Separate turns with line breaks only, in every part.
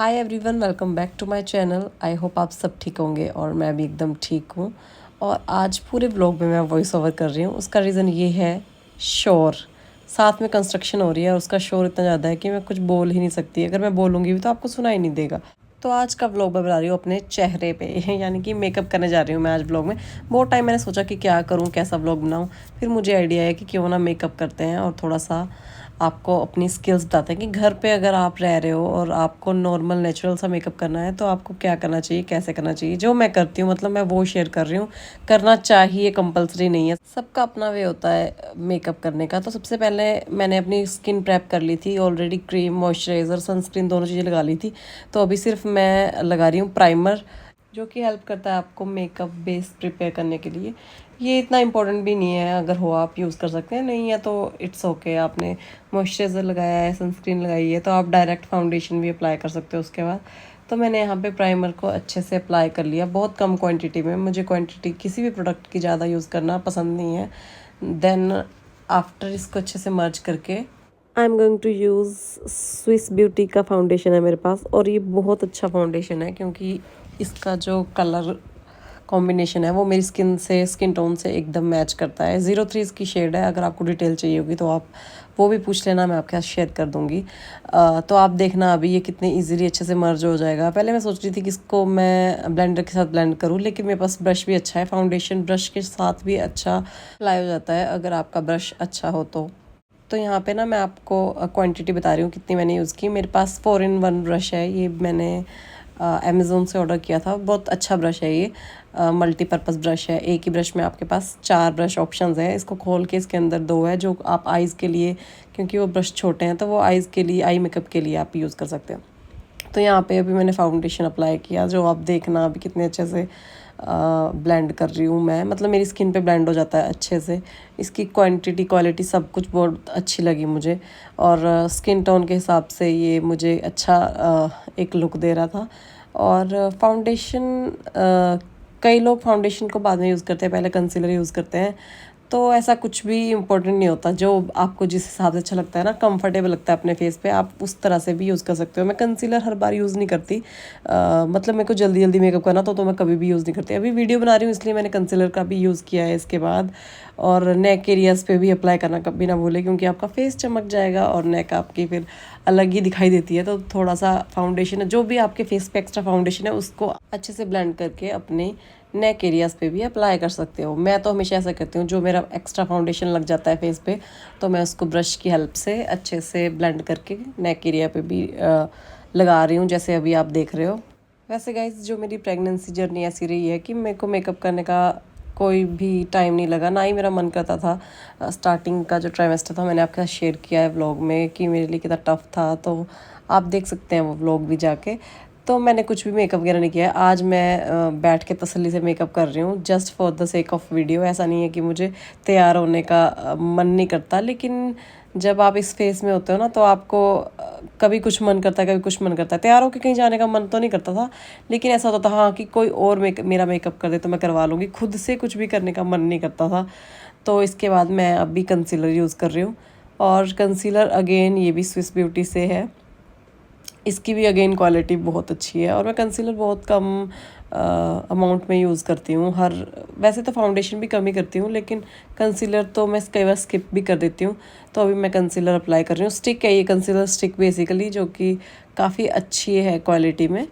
Hi everyone, welcome back to my channel. I hope आप सब ठीक होंगे और मैं भी एकदम ठीक हूँ। और आज पूरे व्लॉग में मैं वॉइस ओवर कर रही हूँ। उसका रीज़न ये है शोर। साथ में कंस्ट्रक्शन हो रही है और उसका शोर इतना ज़्यादा है कि मैं कुछ बोल ही नहीं सकती। अगर मैं बोलूँगी भी तो आपको सुनाई नहीं देगा। तो आज का व्लॉग मैं बना रही हूँ अपने चेहरे पे यानी कि मेकअप करने जा रही हूँ मैं आज व्लॉग में। बहुत टाइम मैंने सोचा कि क्या करूँ, कैसा व्लॉग बनाऊँ। फिर मुझे आइडिया है कि क्यों ना मेकअप करते हैं और थोड़ा सा आपको अपनी स्किल्स बताते हैं कि घर पे अगर आप रह रहे हो और आपको नॉर्मल नेचुरल सा मेकअप करना है तो आपको क्या करना चाहिए, कैसे करना चाहिए। जो मैं करती हूँ मतलब मैं वो शेयर कर रही हूँ। करना चाहिए, कंपलसरी नहीं है, सबका अपना वे होता है मेकअप करने का। तो सबसे पहले मैंने अपनी स्किन प्रेप कर ली थी ऑलरेडी। क्रीम, मॉइस्चराइज़र, सनस्क्रीन दोनों चीज़ें लगा ली थी। तो अभी सिर्फ मैं लगा रही हूँ प्राइमर, जो कि हेल्प करता है आपको मेकअप बेस प्रिपेयर करने के लिए। ये इतना इंपॉर्टेंट भी नहीं है, अगर हो आप यूज़ कर सकते हैं, नहीं है तो इट्स ओके। आपने मॉइस्चराइज़र लगाया है, सनस्क्रीन लगाई है, तो आप डायरेक्ट फाउंडेशन भी अप्लाई कर सकते हो उसके बाद। तो मैंने यहाँ पे प्राइमर को अच्छे से अप्लाई कर लिया, बहुत कम क्वांटिटी में। मुझे क्वांटिटी किसी भी प्रोडक्ट की ज़्यादा यूज़ करना पसंद नहीं है। देन आफ्टर इसको अच्छे से मर्ज करके I am going to use Swiss Beauty का फाउंडेशन है मेरे पास। और ये बहुत अच्छा फाउंडेशन है क्योंकि इसका जो कलर कॉम्बिनेशन है वो मेरी स्किन टोन से एकदम मैच करता है। 03 इसकी शेड है। अगर आपको डिटेल चाहिए होगी तो आप वो भी पूछ लेना, मैं आपके साथ शेयर कर दूँगी। तो आप देखना अभी ये कितने इजीली अच्छे से मर्ज हो जाएगा। पहले मैं सोच रही थी कि इसको मैं ब्लेंडर के साथ ब्लेंड करूँ, लेकिन मेरे पास ब्रश भी अच्छा है। फाउंडेशन ब्रश के साथ भी अच्छा अप्लाई हो जाता है अगर आपका ब्रश अच्छा हो तो यहाँ पे ना मैं आपको क्वांटिटी बता रही हूँ कितनी मैंने यूज़ की। मेरे पास 4-in-1 ब्रश है। ये मैंने अमेज़ोन से ऑर्डर किया था। बहुत अच्छा ब्रश है ये, मल्टीपर्पज़ ब्रश है। एक ही ब्रश में आपके पास 4 ब्रश ऑप्शंस हैं। इसको खोल के इसके अंदर 2 है जो आप आइज़ के लिए, क्योंकि वो ब्रश छोटे हैं तो वो आइज़ के लिए, आई मेकअप के लिए आप यूज़ कर सकते हो। तो यहाँ पे अभी मैंने फाउंडेशन अप्लाई किया, जो आप देखना अभी कितने अच्छे से ब्लेंड कर रही हूँ मैं। मतलब मेरी स्किन पे ब्लेंड हो जाता है अच्छे से। इसकी क्वांटिटी, क्वालिटी सब कुछ बहुत अच्छी लगी मुझे। और स्किन टोन के हिसाब से ये मुझे अच्छा एक लुक दे रहा था। और फाउंडेशन, कई लोग फाउंडेशन को बाद में यूज़ करते हैं, पहले कंसीलर यूज़ करते हैं। तो ऐसा कुछ भी इम्पोर्टेंट नहीं होता। जो आपको जिस हिसाब से अच्छा लगता है ना, कंफर्टेबल लगता है अपने फेस पे, आप उस तरह से भी यूज़ कर सकते हो। मैं कंसीलर हर बार यूज़ नहीं करती। मतलब मेरे को जल्दी जल्दी मेकअप करना तो मैं कभी भी यूज़ नहीं करती। अभी वीडियो बना रही हूँ इसलिए मैंने कंसीलर का भी यूज़ किया है इसके बाद। और नेक एरियाज़ पे भी अप्लाई करना कभी ना भूले, क्योंकि आपका फेस चमक जाएगा और नेक आपकी फिर अलग ही दिखाई देती है। तो थोड़ा सा फाउंडेशन है, जो भी आपके फेस पे एक्स्ट्रा फाउंडेशन है उसको अच्छे से ब्लेंड करके अपने नेक एरियाज़ पे भी अप्लाई कर सकते हो। मैं तो हमेशा ऐसा करती हूँ, जो मेरा एक्स्ट्रा फाउंडेशन लग जाता है फेस पे तो मैं उसको ब्रश की हेल्प से अच्छे से ब्लेंड करके नेक एरिया पे भी लगा रही हूँ, जैसे अभी आप देख रहे हो। वैसे गाइस, जो मेरी प्रेगनेंसी जर्नी ऐसी रही है कि मेरे को मेकअप करने का कोई भी टाइम नहीं लगा, ना ही मेरा मन करता था। स्टार्टिंग का जो ट्राइमेस्टर था मैंने आपके साथ शेयर किया है व्लॉग में कि मेरे लिए कितना टफ था, तो आप देख सकते हैं वो व्लॉग भी जाके। तो मैंने कुछ भी मेकअप वगैरह नहीं किया है। आज मैं बैठ के तसल्ली से मेकअप कर रही हूँ, just for the sake of video. ऐसा नहीं है कि मुझे तैयार होने का मन नहीं करता, लेकिन जब आप इस फेस में होते हो ना तो आपको कभी कुछ मन करता है, कभी कुछ मन करता है। तैयार होकर कहीं जाने का मन तो नहीं करता था, लेकिन ऐसा होता था हाँ कि कोई और मेरा मेकअप कर दे तो मैं करवा लूँगी। खुद से कुछ भी करने का मन नहीं करता था। तो इसके बाद मैं अभी कंसीलर यूज़ कर रही हूँ। और कंसीलर अगेन ये भी स्विस ब्यूटी से है। इसकी भी अगेन क्वालिटी बहुत अच्छी है। और मैं कंसीलर बहुत कम अमाउंट में यूज़ करती हूँ। वैसे तो फाउंडेशन भी कम ही करती हूँ, लेकिन कंसीलर तो मैं कई बार स्किप भी कर देती हूँ। तो अभी मैं कंसीलर अप्लाई कर रही हूँ। स्टिक है ये कंसीलर स्टिक बेसिकली, जो कि काफ़ी अच्छी है क्वालिटी में।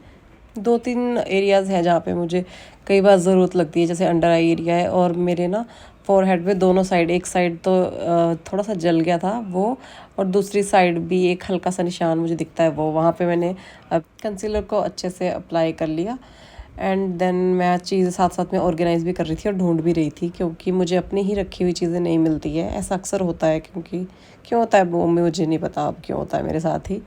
2-3 एरियाज़ हैं जहाँ पे मुझे कई बार ज़रूरत लगती है, जैसे अंडर आई एरिया है और मेरे ना फोरहेड पे दोनों साइड, एक साइड तो थोड़ा सा जल गया था वो, और दूसरी साइड भी एक हल्का सा निशान मुझे दिखता है वो, वहाँ पे मैंने कंसीलर को अच्छे से अप्लाई कर लिया। एंड देन मैं चीज़ें साथ साथ में ऑर्गेनाइज़ भी कर रही थी और ढूंढ भी रही थी, क्योंकि मुझे अपनी ही रखी हुई चीज़ें नहीं मिलती है। ऐसा अक्सर होता है, क्योंकि क्यों होता है वो मुझे नहीं पता अब क्यों होता है मेरे साथ ही।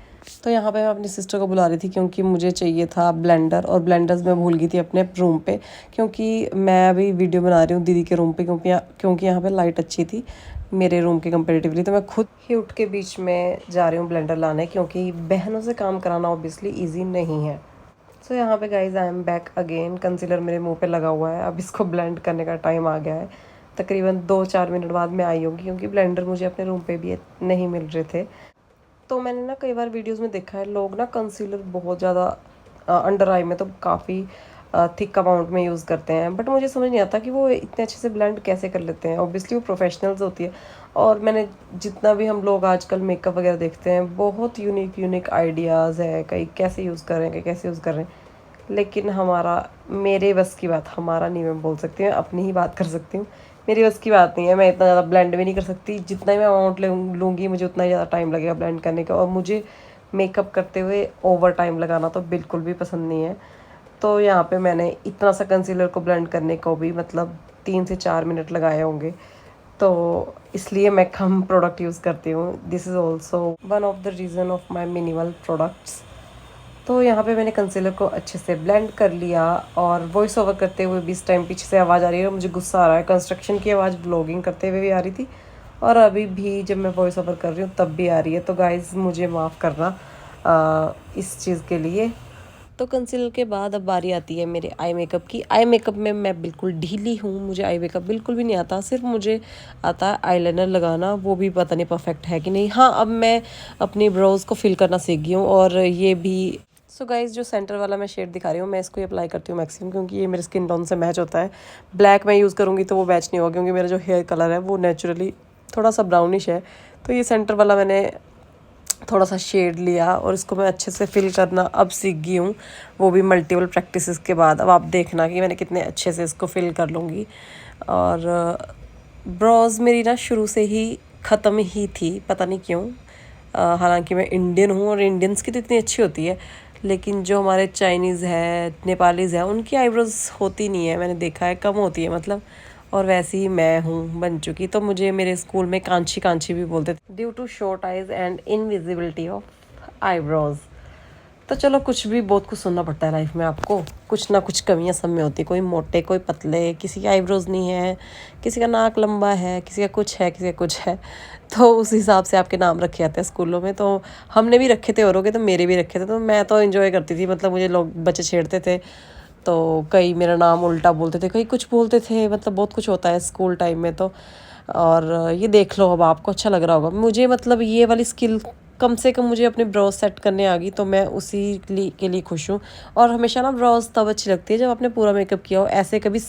तो यहाँ पे मैं अपनी सिस्टर को बुला रही थी क्योंकि मुझे चाहिए था ब्लेंडर, और ब्लेंडर्स मैं भूल गई थी अपने रूम पे, क्योंकि मैं अभी वीडियो बना रही हूँ दीदी के रूम पे, क्योंकि यहाँ पे लाइट अच्छी थी मेरे रूम के कंपेरेटिवली। तो मैं खुद ही उठ के बीच में जा रही हूँ ब्लेंडर लाने, क्योंकि बहनों से काम कराना ऑब्वियसली ईजी नहीं है। सो यहाँ पे guys I am back again. Concealer मेरे मुंह पे लगा हुआ है, अब इसको ब्लेंड करने का टाइम आ गया है। तकरीबन 2-4 मिनट बाद मैं आई होंगी, क्योंकि ब्लेंडर मुझे अपने रूम पे भी नहीं मिल रहे थे। तो मैंने ना कई बार वीडियोस में देखा है लोग ना कंसीलर बहुत ज़्यादा अंडर आई में तो काफ़ी थिक अमाउंट में यूज़ करते हैं, बट मुझे समझ नहीं आता कि वो इतने अच्छे से ब्लेंड कैसे कर लेते हैं। ऑब्वियसली वो प्रोफेशनल्स होती है। और मैंने जितना भी हम लोग आजकल मेकअप वगैरह देखते हैं, बहुत यूनिक यूनिक आइडियाज़ है, कई कैसे यूज़ कर रहे हैं, कई कैसे यूज़ कर रहे हैं। लेकिन हमारा, मेरे बस की बात, हमारा नहीं मैं बोल सकती हूँ, अपनी ही बात कर सकती हूँ। मेरी बस की बात नहीं है, मैं इतना ज़्यादा ब्लेंड भी नहीं कर सकती। जितना ही मैं अमाउंट लूँगी मुझे उतना ही ज़्यादा टाइम लगेगा ब्लेंड करने का, और मुझे मेकअप करते हुए ओवर टाइम लगाना तो बिल्कुल भी पसंद नहीं है। तो यहाँ पे मैंने इतना सा कंसीलर को ब्लेंड करने को भी मतलब 3 से 4 मिनट लगाए होंगे। तो इसलिए मैं कम प्रोडक्ट यूज़ करती हूँ। This is also one of the reason of my minimal products. तो यहाँ पे मैंने कंसीलर को अच्छे से ब्लेंड कर लिया, और वॉइस ओवर करते हुए भी इस टाइम पीछे से आवाज़ आ रही है और मुझे गुस्सा आ रहा है। कंस्ट्रक्शन की आवाज़ व्लॉगिंग करते हुए भी आ रही थी, और अभी भी जब मैं वॉइस ओवर कर रही हूँ तब भी आ रही है। तो गाइज़ मुझे माफ़ करना इस चीज़ के लिए। तो कंसीलर के बाद अब बारी आती है मेरे आई मेकअप की। आई मेकअप में मैं बिल्कुल ढीली हूँ, मुझे आई मेकअप बिल्कुल भी नहीं आता। सिर्फ मुझे आता है आईलाइनर लगाना, वो भी पता नहीं परफेक्ट है कि नहीं। हाँ, अब मैं अपनी ब्रोज को फिल करना सीख गई हूँ, और ये भी। सो गाइज, जो सेंटर वाला मैं शेड दिखा रही हूँ, मैं इसको ही अप्लाई करती हूँ मैक्सिमम, क्योंकि ये मेरे स्किन टोन से मैच होता है। ब्लैक मैं यूज़ करूँगी तो वो मैच नहीं होगा, क्योंकि मेरा जो हेयर कलर है वो नेचुरली थोड़ा सा ब्राउनिश है। तो ये सेंटर वाला मैंने थोड़ा सा शेड लिया, और इसको मैं अच्छे से फिल करना अब सीख गई हूँ, वो भी मल्टीपल प्रैक्टिसेस के बाद। अब आप देखना कि मैंने कितने अच्छे से इसको फिल कर लूँगी। और ब्रोज मेरी ना शुरू से ही ख़त्म ही थी, पता नहीं क्यों। हालांकि मैं इंडियन हूँ, और इंडियंस की तो इतनी अच्छी होती है, लेकिन जो हमारे चाइनीज़ है, नेपालीज़ है, उनकी आईब्रोज होती नहीं है, मैंने देखा है, कम होती है मतलब। और वैसे ही मैं हूँ बन चुकी, तो मुझे मेरे स्कूल में कांची कांची भी बोलते थे, due to short eyes and invisibility of eyebrows. तो चलो, कुछ भी, बहुत कुछ सुनना पड़ता है लाइफ में आपको। कुछ ना कुछ कमियां सब में होती है, कोई मोटे कोई पतले, किसी की आईब्रोज नहीं है, किसी का नाक लंबा है, किसी का कुछ है, किसी का कुछ है। तो उस हिसाब से आपके नाम रखे जाते हैं स्कूलों में। तो हमने भी रखे थे, औरों के तो मेरे भी रखे थे। तो मैं तो एंजॉय करती थी, मतलब मुझे लोग बच्चे छेड़ते थे, तो कई मेरा नाम उल्टा बोलते थे, कई कुछ बोलते थे, मतलब बहुत कुछ होता है स्कूल टाइम में तो। और ये देख लो, अब आपको अच्छा लग रहा होगा मुझे, मतलब ये वाली स्किल कम से कम मुझे अपने ब्राउज सेट करने आ गई, तो मैं उसी के लिए खुश हूँ। और हमेशा ना ब्राउज तब अच्छी लगती है जब आपने पूरा मेकअप किया हो। ऐसे कभी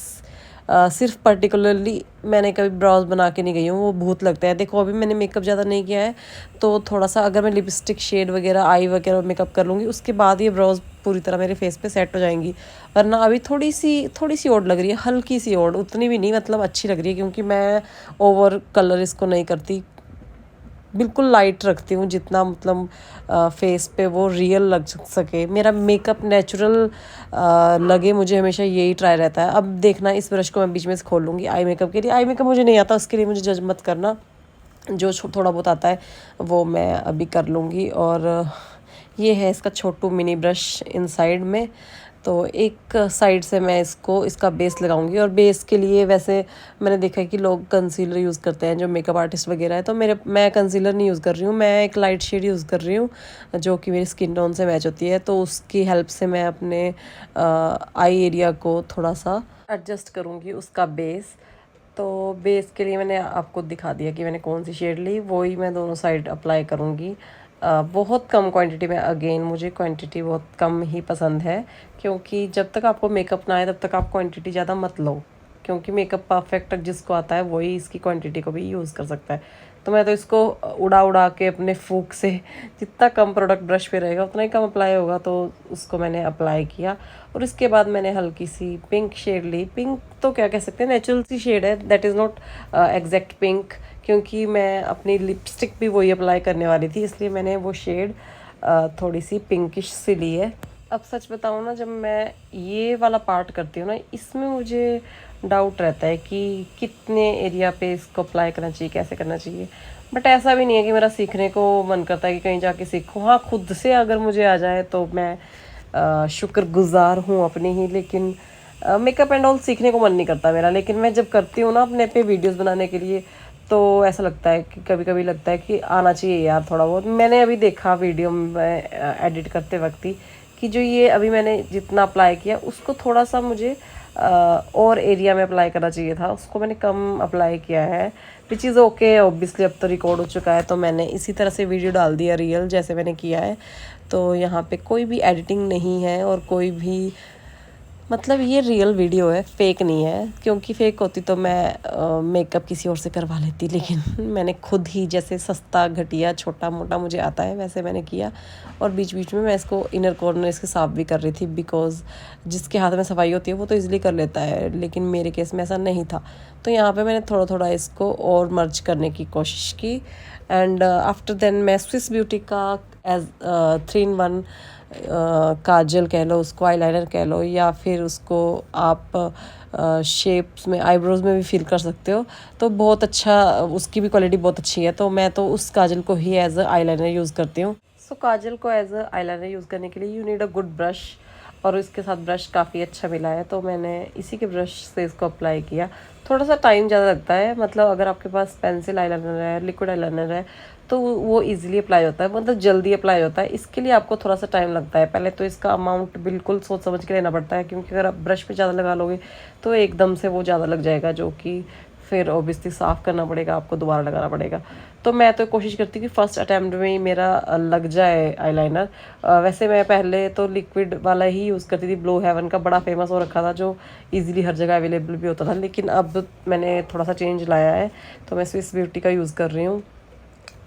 सिर्फ पर्टिकुलरली मैंने कभी ब्राउज बना के नहीं गई हूँ, वो भूत लगता है। देखो, अभी मैंने मेकअप ज़्यादा नहीं किया है, तो थोड़ा सा अगर मैं लिपस्टिक शेड वगैरह, आई वगैरह मेकअप कर लूँगी, उसके बाद ये ब्राउज पूरी तरह मेरे फेस पे सेट हो जाएंगी। वरना अभी थोड़ी सी ओड लग रही है, हल्की सी ओड, उतनी भी नहीं, मतलब अच्छी लग रही है, क्योंकि मैं ओवर कलर इसको नहीं करती, बिल्कुल लाइट रखती हूँ, जितना मतलब फेस पे वो रियल लग सके, मेरा मेकअप नेचुरल लगे, मुझे हमेशा यही ट्राई रहता है। अब देखना, इस ब्रश को मैं बीच में से खोल लूँगी आई मेकअप के लिए। आई मेकअप मुझे नहीं आता, उसके लिए मुझे जज मत करना, जो थोड़ा बहुत आता है वो मैं अभी कर लूँगी। और ये है इसका छोटू मिनी ब्रश इनसाइड में। तो एक साइड से मैं इसका बेस लगाऊंगी, और बेस के लिए वैसे मैंने देखा है कि लोग कंसीलर यूज़ करते हैं, जो मेकअप आर्टिस्ट वगैरह है। तो मैं कंसीलर नहीं यूज़ कर रही हूँ, मैं एक लाइट शेड यूज़ कर रही हूँ, जो कि मेरी स्किन टोन से मैच होती है। तो उसकी हेल्प से मैं अपने आई एरिया को थोड़ा सा एडजस्ट करूँगी, उसका बेस। तो बेस के लिए मैंने आपको दिखा दिया कि मैंने कौन सी शेड ली, वही मैं दोनों साइड अप्लाई करूँगी। बहुत कम क्वांटिटी में, अगेन मुझे क्वांटिटी बहुत कम ही पसंद है, क्योंकि जब तक आपको मेकअप ना आए तब तक आप क्वांटिटी ज़्यादा मत लो, क्योंकि मेकअप परफेक्ट जिसको आता है वही इसकी क्वांटिटी को भी यूज़ कर सकता है। तो मैं तो इसको उड़ा उड़ा के अपने फूक से, जितना कम प्रोडक्ट ब्रश पे रहेगा उतना ही कम अप्लाई होगा, तो उसको मैंने अप्लाई किया। और इसके बाद मैंने हल्की सी पिंक शेड ली। पिंक तो क्या कह सकते हैं, नेचुरल सी शेड है, that is not exact pink, क्योंकि मैं अपनी लिपस्टिक भी वही अप्लाई करने वाली थी, इसलिए मैंने वो शेड थोड़ी सी पिंकिश सी ली है। अब सच बताऊँ ना, जब मैं ये वाला पार्ट करती हूँ ना, इसमें मुझे डाउट रहता है कि कितने एरिया पे इसको अप्लाई करना चाहिए, कैसे करना चाहिए। बट ऐसा भी नहीं है कि मेरा सीखने को मन करता है कि कहीं जाके सीखूँ। हाँ, खुद से अगर मुझे आ जाए तो मैं शुक्रगुजार हूँ अपनी ही, लेकिन मेकअप एंड ऑल सीखने को मन नहीं करता मेरा। लेकिन मैं जब करती हूँ ना अपने पे वीडियोस बनाने के लिए, तो ऐसा लगता है कि कभी कभी लगता है कि आना चाहिए यार थोड़ा बहुत। मैंने अभी देखा वीडियो में एडिट करते वक्त ही कि जो ये अभी मैंने जितना अप्लाई किया उसको थोड़ा सा मुझे और एरिया में अप्लाई करना चाहिए था, उसको मैंने कम अप्लाई किया है, विच इज़ ओके। ऑब्वियसली अब तो रिकॉर्ड हो चुका है, तो मैंने इसी तरह से वीडियो डाल दिया रियल जैसे मैंने किया है। तो यहाँ पे कोई भी एडिटिंग नहीं है और कोई भी, मतलब ये रियल वीडियो है, फेक नहीं है, क्योंकि फेक होती तो मैं मेकअप किसी और से करवा लेती, लेकिन मैंने खुद ही जैसे सस्ता घटिया छोटा मोटा मुझे आता है वैसे मैंने किया। और बीच बीच में मैं इसको इनर कॉर्नर इसके साफ भी कर रही थी, बिकॉज जिसके हाथ में सफाई होती है वो तो ईजिली कर लेता है, लेकिन मेरे केस में ऐसा नहीं था। तो यहाँ पे मैंने थोड़ा थोड़ा इसको और मर्ज करने की कोशिश की। एंड आफ्टर देन मैं स्विस ब्यूटी का एज 3 in 1 काजल कह लो, उसको आईलाइनर कह लो, या फिर उसको आप शेप्स में आईब्रोज में भी फिल कर सकते हो। तो बहुत अच्छा, उसकी भी क्वालिटी बहुत अच्छी है। तो मैं तो उस काजल को ही एज अ आईलाइनर यूज़ करती हूँ। सो काजल को एज अ आईलाइनर यूज़ करने के लिए you need a good brush, और इसके साथ ब्रश काफ़ी अच्छा मिला है, तो मैंने इसी के ब्रश से इसको अप्लाई किया। थोड़ा सा टाइम ज़्यादा लगता है, मतलब अगर आपके पास पेंसिल आईलाइनर है, लिक्विड आईलाइनर है, तो वो इजीली अप्लाई होता है, मतलब जल्दी अप्लाई होता है। इसके लिए आपको थोड़ा सा टाइम लगता है। पहले तो इसका अमाउंट बिल्कुल सोच समझ के लेना पड़ता है, क्योंकि अगर आप ब्रश पे ज़्यादा लगा लोगे तो एकदम से वो ज़्यादा लग जाएगा, जो कि फिर ऑब्वियसली साफ़ करना पड़ेगा, आपको दोबारा लगाना पड़ेगा। तो मैं तो कोशिश करती हूँ कि फ़र्स्ट अटैम्प्ट में ही मेरा लग जाए आईलाइनर। वैसे मैं पहले तो लिक्विड वाला ही यूज़ करती थी, ब्लू हेवन का बड़ा फेमस हो रखा था, जो इजीली हर जगह अवेलेबल भी होता था, लेकिन अब मैंने थोड़ा सा चेंज लाया है, तो मैं स्विस ब्यूटी का यूज़ कर रही हूँ।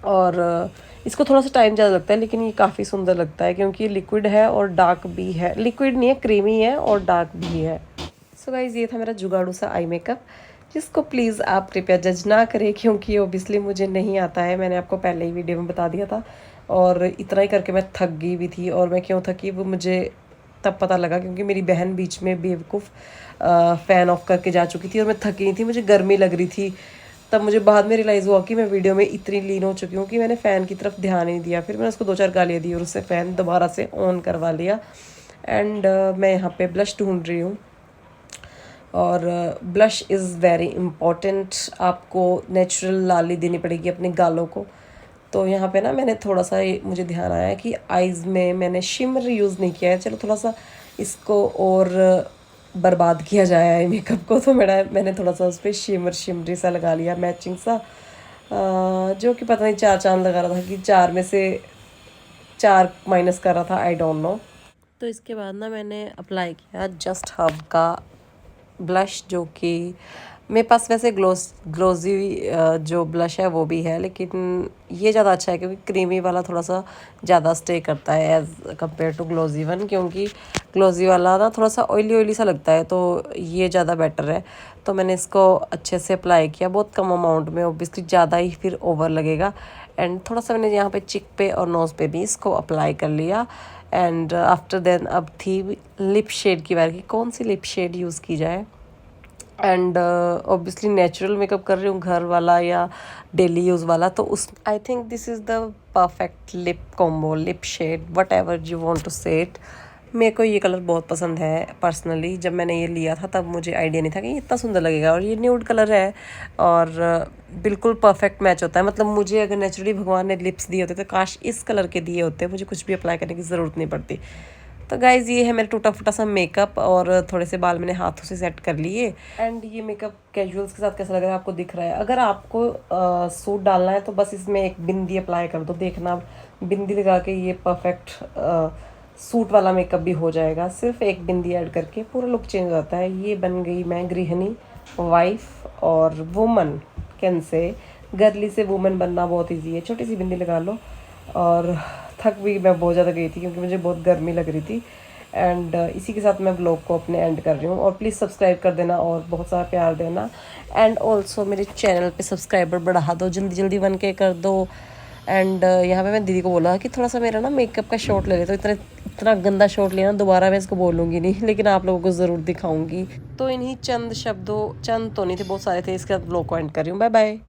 और इसको थोड़ा सा टाइम ज़्यादा लगता है, लेकिन ये काफ़ी सुंदर लगता है, क्योंकि लिक्विड है और डार्क भी है, लिक्विड नहीं है, क्रीमी है और डार्क भी है। सो गाइज, ये था मेरा जुगाड़ू सा आई मेकअप, जिसको प्लीज़ आप कृपया जज ना करें, क्योंकि ओबियसली मुझे नहीं आता है, मैंने आपको पहले ही वीडियो में बता दिया था। और इतना ही करके मैं थक गई भी थी, और मैं क्यों थकी वो मुझे तब पता लगा, क्योंकि मेरी बहन बीच में बेवकूफ़ फ़ैन ऑफ करके जा चुकी थी और मैं थकी नहीं थी, मुझे गर्मी लग रही थी। तब मुझे बाद में रियलाइज़ हुआ कि मैं वीडियो में इतनी लीन हो चुकी हूँ कि मैंने फ़ैन की तरफ ध्यान ही नहीं दिया। फिर मैंने उसको 2-4 गालियाँ दी और उससे फ़ैन दोबारा से ऑन करवा लिया। एंड मैं यहाँ पे ब्लश ढूंढ रही हूँ, और ब्लश इज़ वेरी इम्पॉर्टेंट। आपको नेचुरल लाली देनी पड़ेगी अपने गालों को। तो यहाँ पे ना मैंने थोड़ा सा मुझे ध्यान आया कि आइज़ में मैंने शिमर यूज़ नहीं किया है, चलो थोड़ा सा इसको और बर्बाद किया जाए आई मेकअप को। तो मैंने थोड़ा सा उस पर शिमरी सा लगा लिया, मैचिंग सा, जो कि पता नहीं 4 चांद लगा रहा था कि 4 में से 4 माइनस कर रहा था, आई डोंट नो। तो इसके बाद ना मैंने अप्लाई किया जस्ट हब का ब्लश, जो कि मेरे पास वैसे ग्लोजी जो ब्लश है वो भी है, लेकिन ये ज़्यादा अच्छा है, क्योंकि क्रीमी वाला थोड़ा सा ज़्यादा स्टे करता है एज़ कम्पेयर टू ग्लोजी वन, क्योंकि ग्लोजी वाला ना थोड़ा सा ऑयली ऑयली सा लगता है, तो ये ज़्यादा बेटर है। तो मैंने इसको अच्छे से अप्लाई किया, बहुत कम अमाउंट में, ऑब्वियसली ज़्यादा ही फिर ओवर लगेगा। एंड थोड़ा सा मैंने यहाँ पे चिक पे और नोज़ पे भी इसको अप्लाई कर लिया। एंड आफ्टर देन अब थी लिप शेड की बारी, कौन सी लिप शेड यूज़ की जाए। एंड ऑब्वियसली नेचुरल मेकअप कर रही हूँ, घर वाला या डेली यूज़ वाला, तो उस I think this is the perfect lip combo, lip shade, whatever you want to say it. मेरे को ये कलर बहुत पसंद है पर्सनली। जब मैंने ये लिया था तब मुझे आइडिया नहीं था कि ये इतना सुंदर लगेगा, और ये न्यूड कलर है और बिल्कुल परफेक्ट मैच होता है। मतलब मुझे अगर नेचुरली भगवान ने लिप्स दिए होते तो काश इस कलर के दिए होते, मुझे कुछ भी अप्लाई करने की ज़रूरत नहीं पड़ती। तो गाइज़, ये है मेरा टूटा फूटा सा मेकअप, और थोड़े से बाल मैंने हाथों से सेट कर लिए। एंड ये मेकअप कैजुअल्स के साथ कैसा लग रहा है आपको दिख रहा है। अगर आपको सूट डालना है तो बस इसमें एक बिंदी अप्लाई कर दो, देखना बिंदी लगा के ये परफेक्ट सूट वाला मेकअप भी हो जाएगा। सिर्फ एक बिंदी ऐड करके पूरा लुक चेंज हो जाता है। ये बन गई मैं गृहिणी, वाइफ और वुमन। कैन से गर्ली से वुमन बनना बहुत ईजी है, छोटी सी बिंदी लगा लो। और थक भी मैं बहुत ज़्यादा गई थी, क्योंकि मुझे बहुत गर्मी लग रही थी। एंड इसी के साथ मैं ब्लॉग को अपने एंड कर रही हूँ, और प्लीज़ सब्सक्राइब कर देना और बहुत सारा प्यार देना। एंड ऑल्सो मेरे चैनल पे सब्सक्राइबर बढ़ा दो, जल्दी जल्दी बन के कर दो। एंड यहाँ पे मैं दीदी को बोला कि थोड़ा सा मेरा ना मेकअप का शॉट ले ले, तो इतना इतना गंदा शॉट लिया ना, दोबारा मैं इसको बोलूँगी नहीं, लेकिन आप लोगों को ज़रूर दिखाऊंगी। तो इन्हीं चंद शब्दों, चंद तो नहीं थे, बहुत सारे थे, इसके बाद ब्लॉग को एंड कर रही हूँ। Bye bye.